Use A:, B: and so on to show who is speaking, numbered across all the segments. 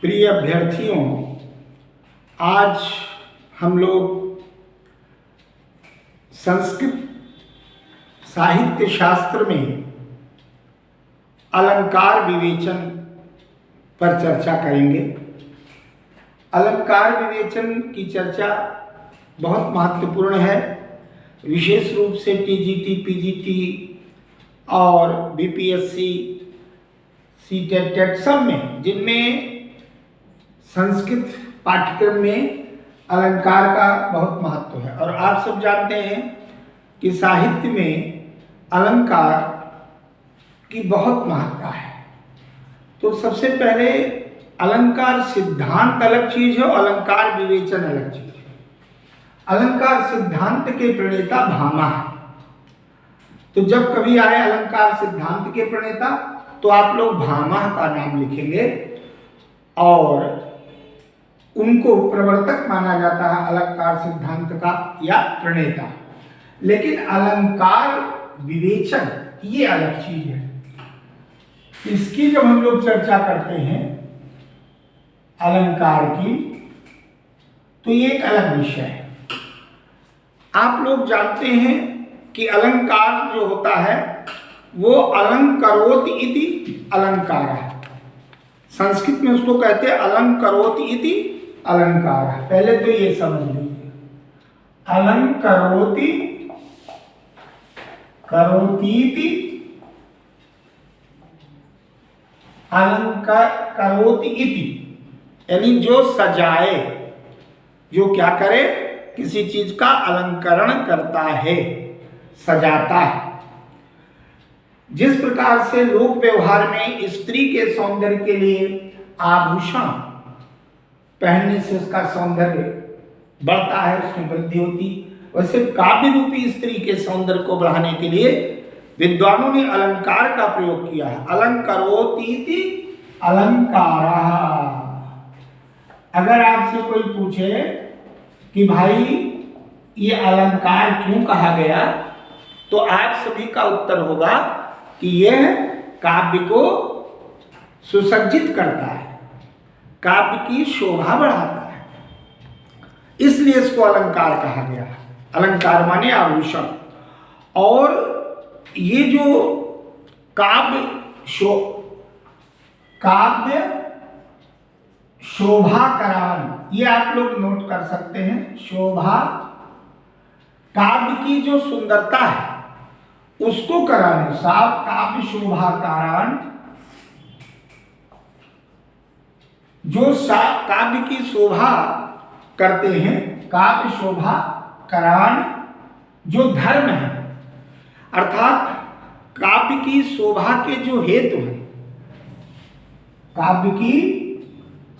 A: प्रिय अभ्यर्थियों, आज हम लोग संस्कृत साहित्य शास्त्र में अलंकार विवेचन पर चर्चा करेंगे। अलंकार विवेचन की चर्चा बहुत महत्वपूर्ण है, विशेष रूप से टीजीटी, पीजीटी और बीपीएससी, सीटेट, टेट सब में, जिनमें संस्कृत पाठ्यक्रम में अलंकार का बहुत महत्व है। और आप सब जानते हैं कि साहित्य में अलंकार की बहुत महत्ता है। तो सबसे पहले अलंकार सिद्धांत अलग चीज है और अलंकार विवेचन अलग चीज है। अलंकार सिद्धांत के प्रणेता भामा है। तो जब कभी आए अलंकार सिद्धांत के प्रणेता तो आप लोग भामा का नाम लिखेंगे और उनको प्रवर्तक माना जाता है अलंकार सिद्धांत का या प्रणेता। लेकिन अलंकार विवेचन ये अलग चीज है। इसकी जब हम लोग चर्चा करते हैं अलंकार की, तो ये एक अलग विषय है। आप लोग जानते हैं कि अलंकार जो होता है वो अलंकरोति इति अलंकार है। संस्कृत में उसको कहते हैं अलंकरोति इति अलंकार। पहले तो ये समझ लीजिए, अलंकरोति करोतीति अलंकरोति इति, यानी जो सजाए, जो क्या करे, किसी चीज का अलंकरण करता है, सजाता है। जिस प्रकार से लोक व्यवहार में स्त्री के सौंदर्य के लिए आभूषण पहनने से उसका सौंदर्य बढ़ता है, उसमें वृद्धि होती, वैसे काव्य रूपी स्त्री के सौंदर्य को बढ़ाने के लिए विद्वानों ने अलंकार का प्रयोग किया है। अलंकरोतीति अलंकारः। अगर आपसे कोई पूछे कि भाई ये अलंकार क्यों कहा गया, तो आप सभी का उत्तर होगा कि यह काव्य को सुसज्जित करता है, काव्य की शोभा बढ़ाता है, इसलिए इसको अलंकार कहा गया है। अलंकार माने आभूषण। और ये जो काव्य शोभाकरण, ये आप लोग नोट कर सकते हैं। शोभा, काव्य की जो सुंदरता है उसको कराने, साफ काव्य शोभाकरण, जो काव्य की शोभा करते हैं, काव्य शोभाकरण जो धर्म है, अर्थात काव्य की शोभा के जो हेतु हैं, काव्य की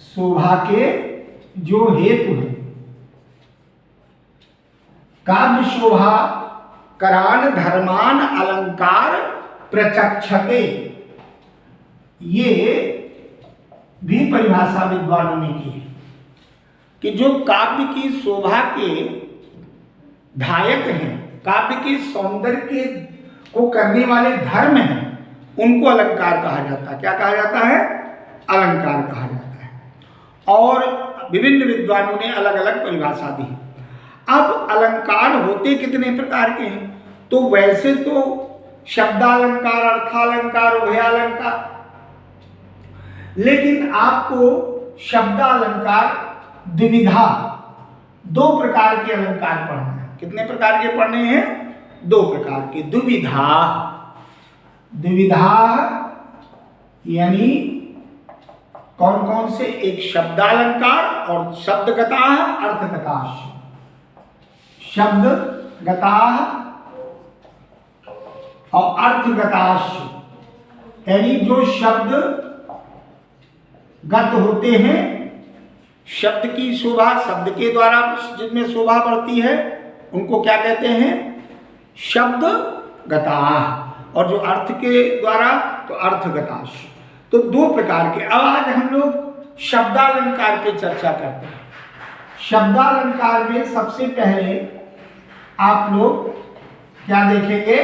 A: शोभा के जो हेतु हैं, काव्य शोभा करान धर्मान अलंकार प्रचक्षते, ये भी परिभाषा विद्वानों ने की है कि जो काव्य की शोभा के धायक हैं, काव्य के सौंदर्य के को करने वाले धर्म हैं, उनको अलंकार कहा जाता है। क्या कहा जाता है? अलंकार कहा जाता है। और विभिन्न विद्वानों ने अलग अलग परिभाषा दी है। अब अलंकार होते कितने प्रकार के हैं? तो वैसे तो शब्दालंकार, अर्थालंकार, उभयालंकार, लेकिन आपको शब्दालंकार द्विविधा, दो प्रकार के अलंकार पढ़ना है। कितने प्रकार के पढ़ने हैं? दो प्रकार के। द्विविधा, द्विविधा यानी कौन कौन से? एक शब्दालंकार और शब्दगता, अर्थगता। शब्दगता और अर्थगता, यानी जो शब्द गत होते हैं, शब्द की शोभा, शब्द के द्वारा जिनमें शोभा बढ़ती है, उनको क्या कहते हैं? शब्दगता। और जो अर्थ के द्वारा, तो अर्थगता। तो दो प्रकार के। अब आज हम लोग शब्दालंकार पे चर्चा करते हैं। शब्दालंकार में सबसे पहले आप लोग क्या देखेंगे?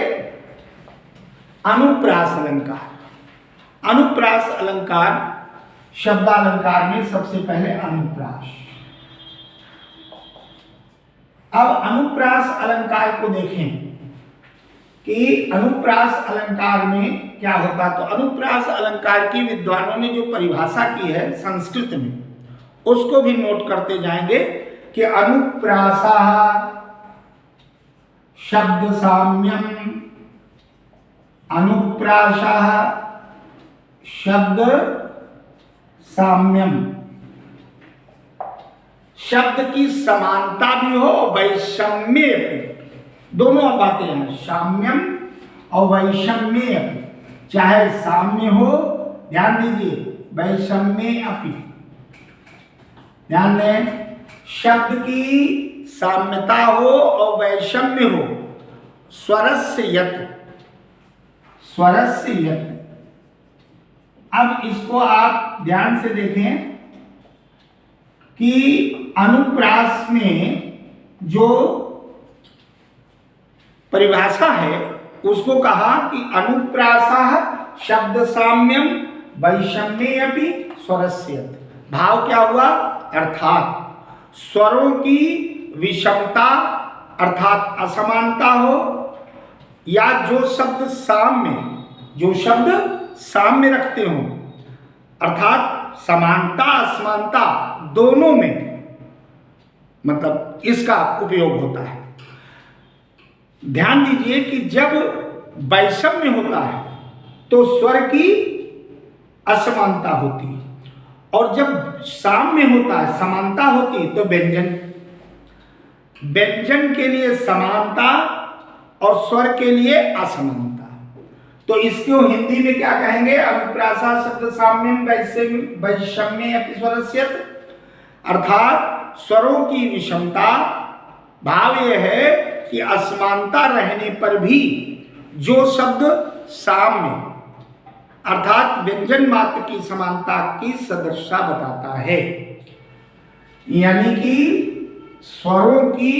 A: अनुप्रास अलंकार। अनुप्रास अलंकार शब्दालंकार में सबसे पहले अनुप्रास। अब अनुप्रास अलंकार को देखें कि अनुप्रास अलंकार में क्या होता। तो अनुप्रास अलंकार की विद्वानों ने जो परिभाषा की है संस्कृत में, उसको भी नोट करते जाएंगे कि अनुप्रासा शब्द साम्यम, अनुप्रासा शब्द साम्यम, शब्द की समानता भी हो, वैषम्य भी, दोनों बातें हैं, साम्यम और वैषम्य, चाहे साम्य हो, ध्यान दीजिए, वैषम्य अपि, ध्यान दें, शब्द की साम्यता हो और वैषम्य हो, स्वरस्य यत्, स्वरस्य यत्। अब इसको आप ध्यान से देखें कि अनुप्रास में जो परिभाषा है उसको कहा कि अनुप्रासः शब्द साम्यम वैषम्ये अपि स्वरस्य। भाव क्या हुआ, अर्थात स्वरों की विषमता अर्थात असमानता हो, या जो शब्द साम्य रखते हो, अर्थात समानता असमानता दोनों में, मतलब इसका उपयोग होता है। ध्यान दीजिए कि जब वैषम्य होता है तो स्वर की असमानता होती है, और जब साम्य होता है, समानता होती है, तो व्यंजन के लिए समानता और स्वर के लिए असमानता। तो इसको हिंदी में क्या कहेंगे, अनुप्रासा शब्द साम्यम वैषम्ये अपि स्वरस्य, अर्थात स्वरों की विषमता। भाव यह है कि असमानता रहने पर भी जो शब्द साम्य अर्थात व्यंजन मात्र की समानता की सदृशता बताता है, यानी कि स्वरों की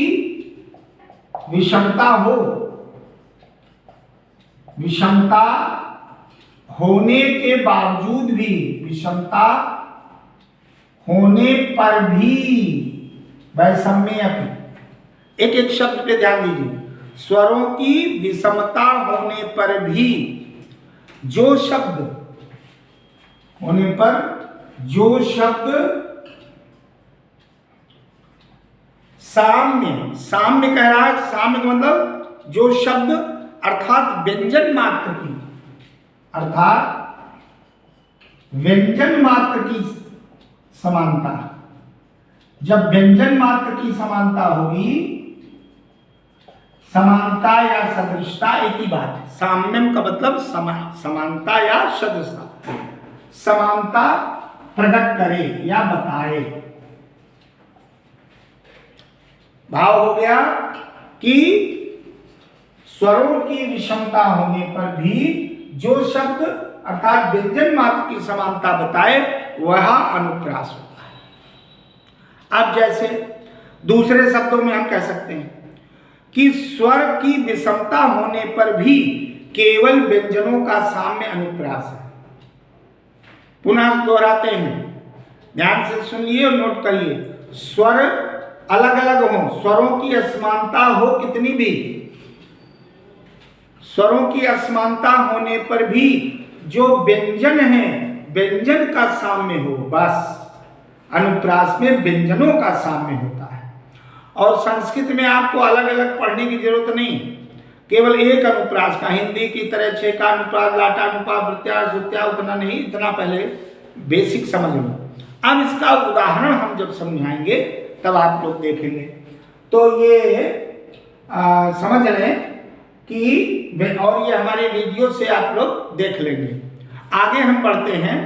A: विषमता हो, विषमता होने के बावजूद भी, विषमता होने पर भी वैषम्य अपि, एक एक शब्द पे ध्यान दीजिए, स्वरों की विषमता होने पर भी जो शब्द साम्य कह रहा है, साम्य का मतलब जो शब्द अर्थात व्यंजन मात्र की समानता, जब व्यंजन मात्र की समानता होगी, समानता या सदृशता एक ही बात है। साम्यम का मतलब समानता या सदृशता, समानता प्रकट करे या बताए। भाव हो गया कि स्वरों की विषमता होने पर भी जो शब्द अर्थात व्यंजन मात्र की समानता बताए वह अनुप्रास होता है। अब जैसे दूसरे शब्दों में हम कह सकते हैं कि स्वर की विषमता होने पर भी केवल व्यंजनों का साम्य अनुप्रास है। पुनः दोहराते हैं, ध्यान से सुनिए और नोट करिए, स्वर अलग अलग हो, स्वरों की असमानता हो कितनी भी, स्वरों की असमानता होने पर भी जो व्यंजन है व्यंजन का साम्य हो, बस अनुप्रास में व्यंजनों का साम्य होता है। और संस्कृत में आपको अलग अलग पढ़ने की जरूरत नहीं, केवल एक अनुप्रास का, हिंदी की तरह छे का अनुप्रास, लाटा अनुप्रास, प्रत्यार सुत्या, उतना नहीं, इतना पहले बेसिक समझ लो। अब इसका उदाहरण हम जब समझाएंगे तब आप लोग देखेंगे। तो ये समझ लें कि, और ये हमारे वीडियो से आप लोग देख लेंगे। आगे हम बढ़ते हैं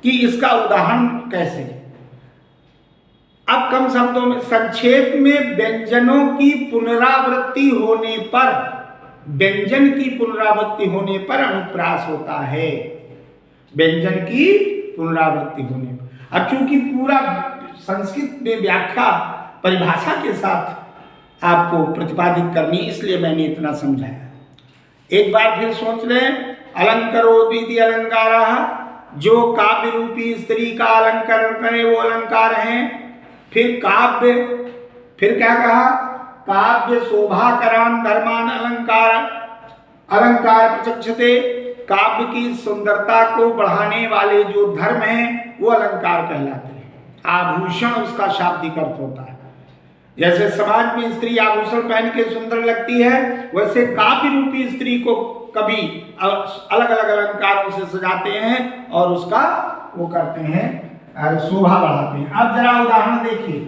A: कि इसका उदाहरण कैसे। अब कम शब्दों में, संक्षेप में, व्यंजनों की पुनरावृत्ति होने पर, व्यंजन की पुनरावृत्ति होने पर अनुप्रास होता है, व्यंजन की पुनरावृत्ति होने पर। अब चूंकि पूरा संस्कृत में व्याख्या परिभाषा के साथ आपको प्रतिपादित करनी, इसलिए मैंने इतना समझाया। एक बार फिर सोच लें, अलंकरो द्वितीय अलंकारः, जो काव्य रूपी स्त्री का अलंकरण करे वो अलंकार हैं। फिर काव्य, फिर क्या कहा, काव्य शोभाकरान धर्मान अलंकार, अलंकार प्रचक्षते, काव्य की सुंदरता को बढ़ाने वाले जो धर्म हैं वो अलंकार कहलाते हैं। आभूषण उसका शाब्दिक अर्थ होता है। जैसे समाज में स्त्री आभूषण पहन के सुंदर लगती है, वैसे काव्य रूपी स्त्री को कभी अलग अलग अलंकारों से सजाते हैं और उसका वो करते हैं, शोभा बढ़ाते हैं। अब जरा उदाहरण देखिए,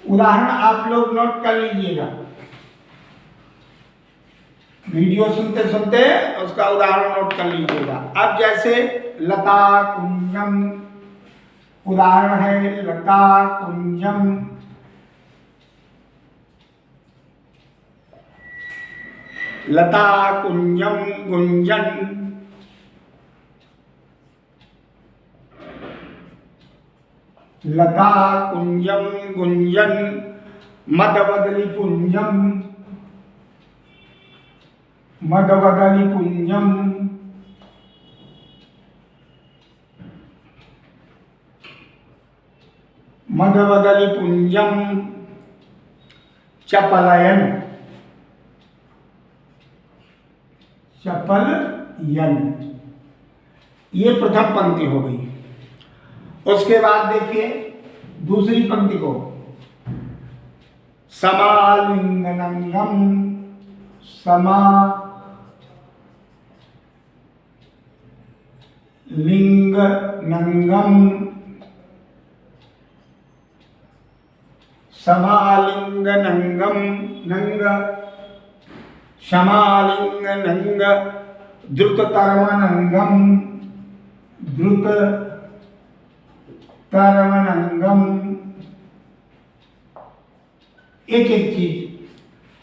A: उदाहरण आप लोग नोट कर लीजिएगा, वीडियो सुनते सुनते उसका उदाहरण नोट कर लीजिएगा। अब जैसे लता कुंजम, उदाहरण है लता कुंजम, लता कुंजम गुंजन, लता कुंजम गुंजन, मदवदली कुंजम, मदवदली कुंजम, मदवदली कुंजम, चपलयन, चपलयन। ये प्रथम पंक्ति हो गई। उसके बाद देखिए दूसरी पंक्ति को, समालिंगनंगम, समा लिंग नंगम, समालिंग नंगम, नंग समालिंग नंग, द्रुत तरमनंगम, द्रुत तरमनंगम। एक एक चीज,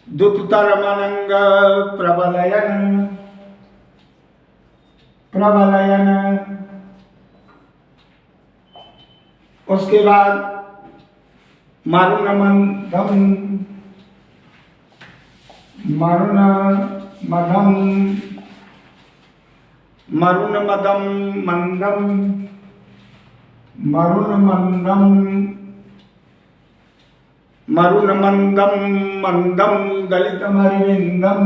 A: द्रुत तरमनंग प्रबलयन, प्रबलयन। उसके बाद मरुणमंदम, मरुणमदम, मरुणमदम मंदम, मरुणमंदम, मरुणमंदम मंदम, दलितमरविंदम,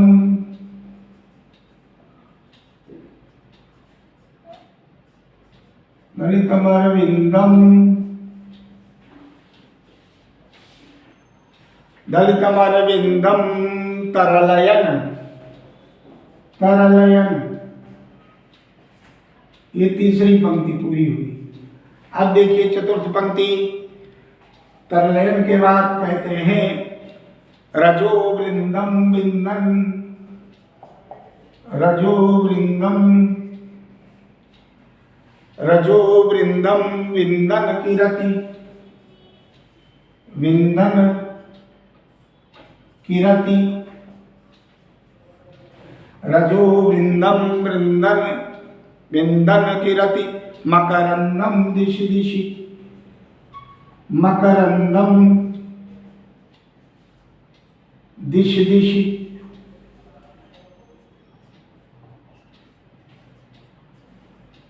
A: दलितमरविंदम, दलितमरविंदम, तरलयन, तरलयन। ये तीसरी पंक्ति पूरी हुई। अब देखिए चतुर्थ पंक्ति, तरलयन के बाद कहते हैं रजो वृंदम विंदन, रजो वृंदम, रजो वृंदम विंदन किरति, विंदन किरति, रजो वृंदम वृंदन विंदन किरति, मकरंदम दिशि दिशि, मकरंदम दिशि दिशि।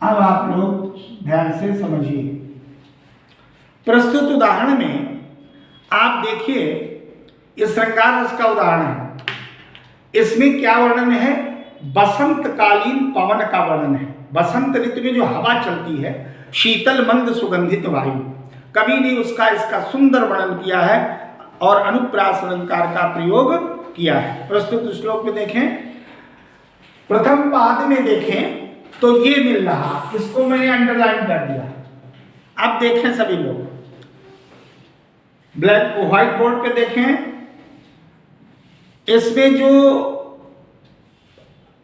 A: अब आप लोग ध्यान से समझिए। प्रस्तुत उदाहरण में आप देखिए, ये श्रृंगार रस का उदाहरण है। इसमें क्या वर्णन है? बसंतकालीन पवन का वर्णन है। बसंत ऋतु में जो हवा चलती है, शीतल मंद सुगंधित वायु, कवि ने उसका इसका सुंदर वर्णन किया है और अनुप्रास अलंकार का प्रयोग किया है। प्रस्तुत श्लोक में देखें, प्रथम पाद में देखें तो ये मिल रहा, इसको मैंने अंडरलाइन कर दिया। अब देखें सभी लोग, ब्लैक व्हाइट बोर्ड पे देखें, इसमें जो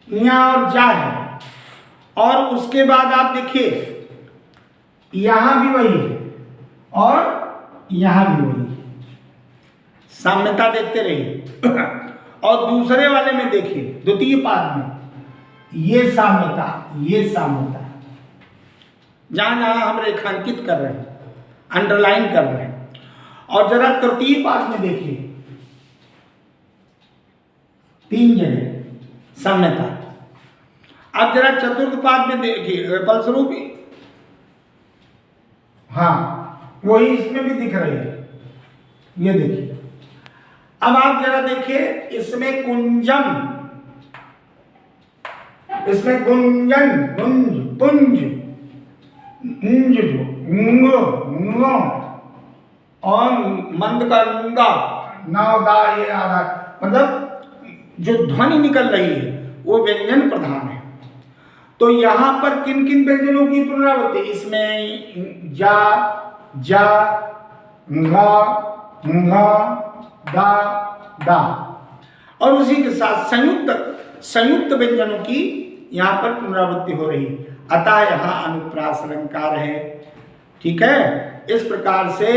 A: या और जा है, और उसके बाद आप देखिए यहां भी वही है और यहां भी वही है। साम्यता देखते रहिए। और दूसरे वाले में देखिए, द्वितीय पाद में ये साम्यता, ये साम्यता, जहां जहां हम रेखांकित कर रहे हैं, अंडरलाइन कर रहे हैं। और जरा तृतीय पाद में देखिए, तीन जगह साम्यता। अब जरा चतुर्थ पाद में देखिए फलस्वरूप, हाँ वही इसमें भी दिख रही है, ये देखिए। अब आप जरा देखिए इसमें कुंजम, इसमें गुंजन, गुंज, पुंज, और मंद का नुंगा, नावदा, ये आधा, मतलब जो ध्वनि निकल रही है वो व्यंजन प्रधान है। तो यहां पर किन किन व्यंजनों की पुनरावृत्ति, इसमें जा, जा, गा, गा, दा, दा, और उसी के साथ संयुक्त व्यंजनों की यहां पर पुनरावृत्ति हो रही है। अतः यहां अनुप्रास अलंकार है। ठीक है, इस प्रकार से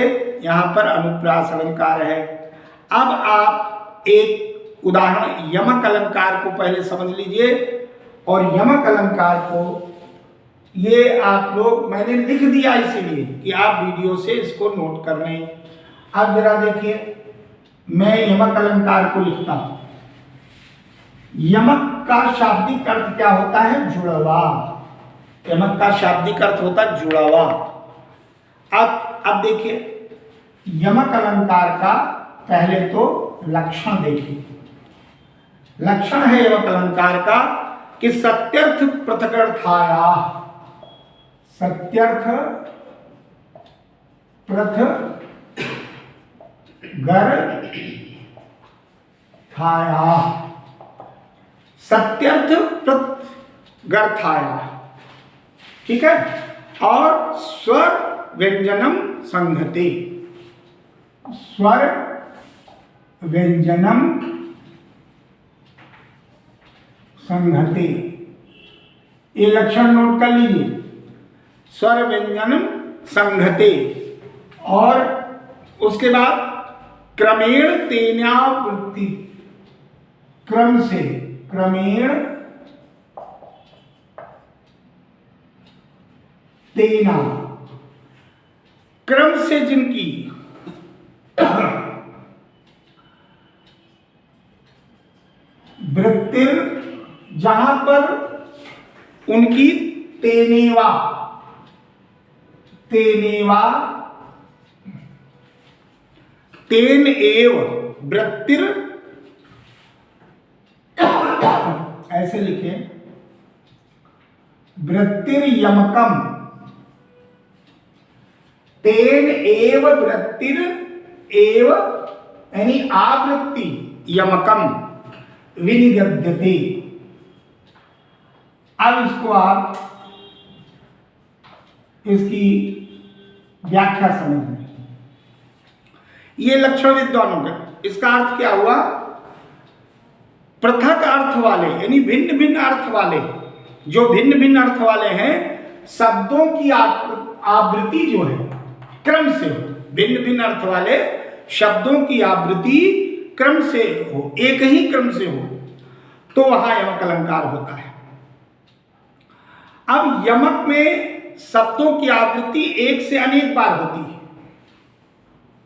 A: यहां पर अनुप्रास अलंकार है। अब आप एक उदाहरण यमक अलंकार को पहले समझ लीजिए, और यमक अलंकार को ये आप लोग, मैंने लिख दिया इसीलिए कि आप वीडियो से इसको नोट कर लें। अब जरा देखिए, मैं यमक अलंकार को लिखता हूं। यमक का शाब्दिक अर्थ क्या होता है? जुड़वा। यमक का शाब्दिक अर्थ होता है जुड़वा। अब देखिए यमक अलंकार का पहले तो लक्षण देखिए। लक्षण है यमक अलंकार का कि सत्यर्थ पृथगर्थाया, सत्यर्थ पृथगर्थाया, सत्यर्थ पृथगर्थाया, ठीक है, और स्वर व्यंजनम संघते, स्वर व्यंजनम संघते, ये लक्षण नोट कर लीजिए। स्वर व्यंजनम संघते, और उसके बाद क्रमेण तेनावृत्ति, क्रम से, क्रमेण तेना, क्रम से जिनकी वृत्तिर, जहां पर उनकी तेनेवा, तेनेवा, तेन एव वृत्तिर, ऐसे लिखे, वृत्तिर यमकम, तेन एव वृत्तिर एव, यानी आवृत्ति यमकम विनिगद्यते। अब इसको आप इसकी व्याख्या समझ लें। ये लक्षण विद्वानों का, इसका अर्थ क्या हुआ? पृथक अर्थ वाले, यानी भिन्न भिन्न अर्थ वाले, जो भिन्न भिन्न अर्थ वाले हैं, शब्दों की आवृत्ति जो है क्रम से हो, भिन्न भिन्न अर्थ वाले शब्दों की आवृत्ति क्रम से हो, एक ही क्रम से हो, तो वहां यमक अलंकार होता है। अब यमक में शब्दों की आवृत्ति एक से अनेक बार होती है।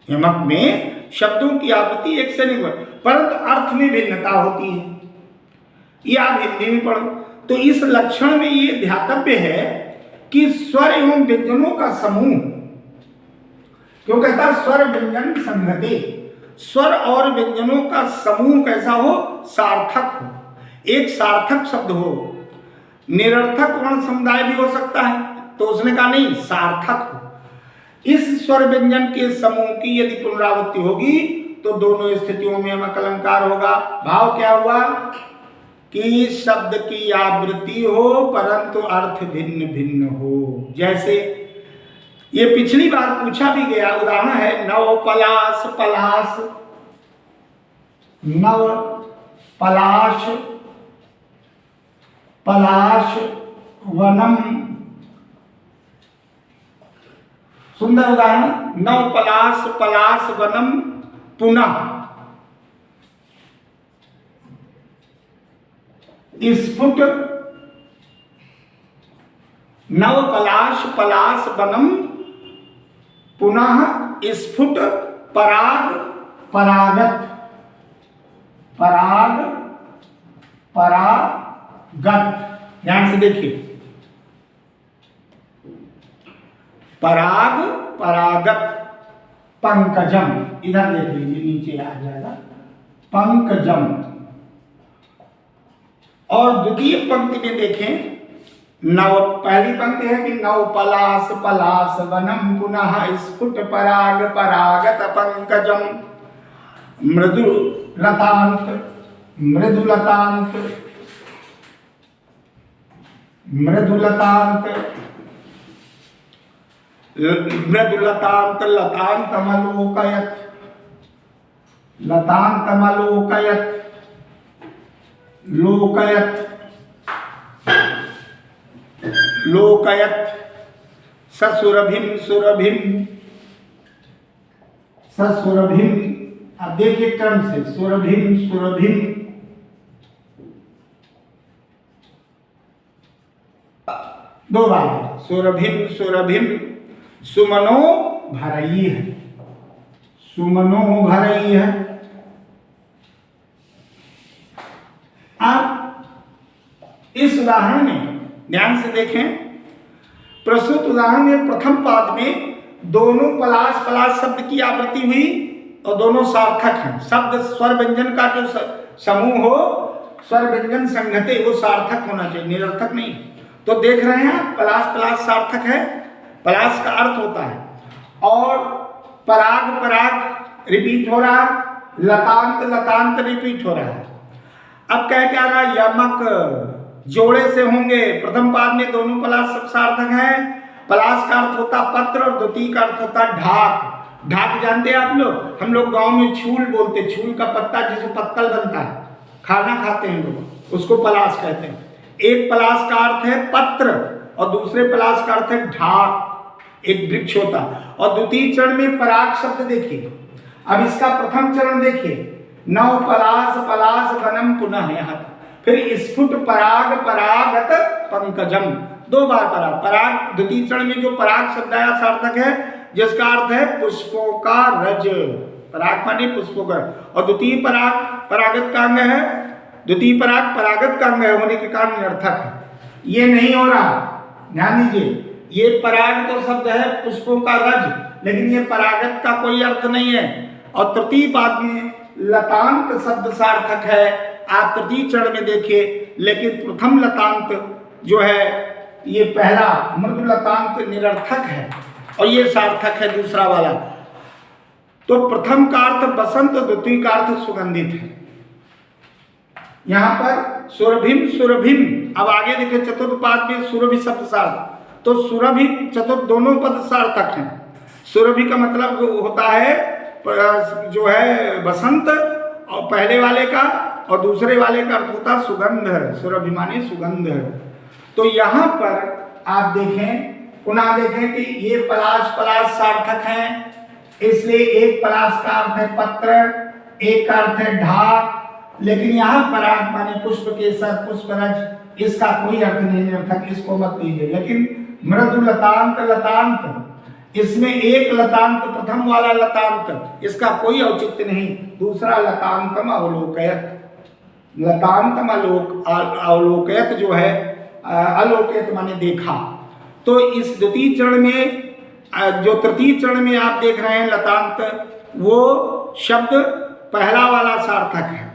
A: यमक में शब्दों की आवृत्ति एक से अनेक बार, परंतु अर्थ में भिन्नता होती है। ये आप हिंदी में पढ़ो तो इस लक्षण में ये ध्यातव्य है कि स्वर एवं व्यंजनों का समूह, क्यों कहता है स्वर व्यंजन संघते, स्वर और व्यंजनों का समूह कैसा हो? सार्थक हो, एक सार्थक शब्द हो। निरर्थक वर्ण समुदाय भी हो सकता है, तो उसने कहा नहीं, सार्थक हो। इस स्वर व्यंजन के समूह की यदि पुनरावृत्ति होगी तो दोनों स्थितियों में यमक अलंकार होगा। भाव क्या हुआ? कि शब्द की आवृत्ति हो परंतु अर्थ भिन्न भिन्न हो। जैसे ये पिछली बार पूछा भी गया उदाहरण है, नव पलाश, पलाश, नव पलाश, पलाश वनम, सुंदर उदाहरण, नव पलाश, पलाश वनम पुनः, स्फुट, नव पलाश, पलाश वनम पुनः स्फुट, पराग, परागत, पराग, परागत, ध्यान से देखिए, पराग परागत पंकजम, इधर देख लीजिए नीचे आ जाएगा पंकजम। और द्वितीय पंक्ति में देखें, नव, पहली पंक्ति है कि नव पलास पलास वनम पुनः स्फुट पराग परागत पंकजम मृदु लतांत मृदुलतांत मृदुलतांत मृदुलतांत लतांतमलोकयत् लतांतमलोकयत् लोकयत् लोकयत् ससुरभिम सुरभिम ससुरभिम। अब देखिए क्रम से, सुरभिम सुरभिम, दो बार सुरभिम सुरभिम सुमनो भरई है, सुमनो भरई है। अब इस उदाहरण में ध्यान से देखें, प्रस्तुत उदाहरण में प्रथम पाद में दोनों पलाश पलाश शब्द की आवृत्ति हुई और दोनों सार्थक हैं। शब्द स्वर व्यंजन का जो समूह हो, स्वर व्यंजन संगते, वो सार्थक होना चाहिए, निरर्थक नहीं। तो देख रहे हैं पलाश पलाश सार्थक है, पलाश का अर्थ होता है। और पराग पराग रिपीट हो रहा, लतांत लतांत रिपीट हो रहा है। अब कह क्या रहा, यमक जोड़े से होंगे। प्रथम पाद में दोनों पलाश सब सार्थक है। पलाश का अर्थ होता पत्र और द्वितीय का अर्थ होता ढाक। ढाक जानते हैं आप लोग, हम लोग गांव में छूल बोलते, छूल का पत्ता जिसको पत्तल बनता है, खाना खाते हैं लोग, उसको पलाश कहते हैं। एक पलाश का अर्थ है पत्र और दूसरे पलाश का अर्थ है ढाक, एक वृक्ष होता। और द्वितीय चरण में पराग शब्द देखिए। अब इसका प्रथम चरण देखिए, नव पलाश पलाश वनम पुनः, यहाँ फिर स्फुट पराग परागत पंकजम, दो बार पराग पराग। द्वितीय चरण में जो पराग शब्द आया सार्थक है, जिसका अर्थ है पुष्पों का रज, पराग माने पुष्पों का। और द्वितीय पराग परागत का अंग है, द्वितीय पराग परागत का अंग होने के कारण निरर्थक है। ये नहीं हो रहा, ध्यान दीजिए, ये पराग तो शब्द है पुष्पों का रज, लेकिन ये परागत का कोई अर्थ नहीं है। और तृतीय पाद में लतांत शब्द सार्थक है, आप तृतीय चरण में देखिए। लेकिन प्रथम लतांत जो है, ये पहला मृदु लतांत निरर्थक है और ये सार्थक है दूसरा वाला। तो प्रथम का अर्थ बसंत, द्वितीय का अर्थ सुगंधित है। यहां पर सुरभिम सुरभिम, अब आगे देखिए चतुर्थ पाद में सुरभि शब्द सार्थक, तो सुरभि चतुर्थ दोनों पद सार्थक हैं। सुरभि का मतलब होता है जो है बसंत, और पहले वाले का और दूसरे वाले का अर्थ होता सुगंध है, सुरभि माने सुगंध है। तो यहाँ पर आप देखें, पुनः देखें कि ये पलाश पलाश सार्थक हैं, इसलिए एक पलाश का अर्थ है पत्र, एक का अर्थ है ढाक। लेकिन यहाँ पराग माने पुष्प केसर पुष्परज, इसका कोई अर्थ नहीं, निरर्थक, इसको मत लीजिए। लेकिन मृदु लतांत लतांत, इसमें एक लतांत प्रथम वाला लतांत, इसका कोई औचित्य नहीं। दूसरा लतांतम अवलोकयत, लतांतम अवलोकयत जो है अलोकयत माने देखा। तो इस द्वितीय चरण में, जो तृतीय चरण में आप देख रहे हैं लतांत, वो शब्द पहला वाला सार्थक है,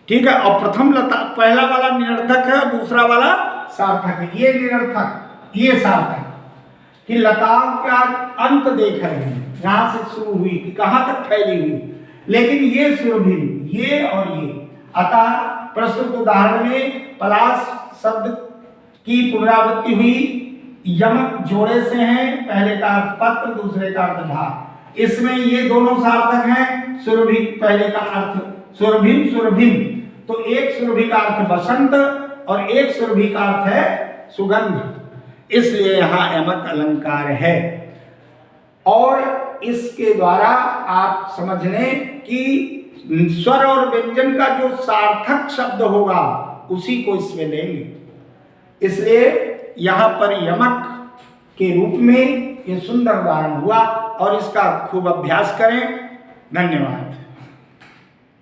A: ठीक है। और प्रथम पहला वाला निरर्थक है और दूसरा वाला सार्थक है। ये निरर्थक, ये सार्थक कि लतांत का अंत देख रहे हैं, यहां से शुरू हुई कहां तक फैली हुई, लेकिन ये सुरभि, ये और ये। अतः प्रस्तुत उदाहरण में पलाश शब्द की पुनरावृत्ति हुई, यमक जोड़े से हैं, पहले का अर्थ पत्र, दूसरे का अर्थ ढाक। इसमें ये दोनों सार्थक हैं। सुरभि पहले का अर्थ सुरभिम सुरभिम, तो एक सुरभि का अर्थ बसंत और एक सुरभि का अर्थ है सुगंध, इसलिए यहाँ यमक अलंकार है। और इसके द्वारा आप समझ लें कि स्वर और व्यंजन का जो सार्थक शब्द होगा उसी को इसमें लेंगे। इसलिए यहाँ पर यमक के रूप में ये सुंदर उदाहरण हुआ और इसका खूब अभ्यास करें। धन्यवाद।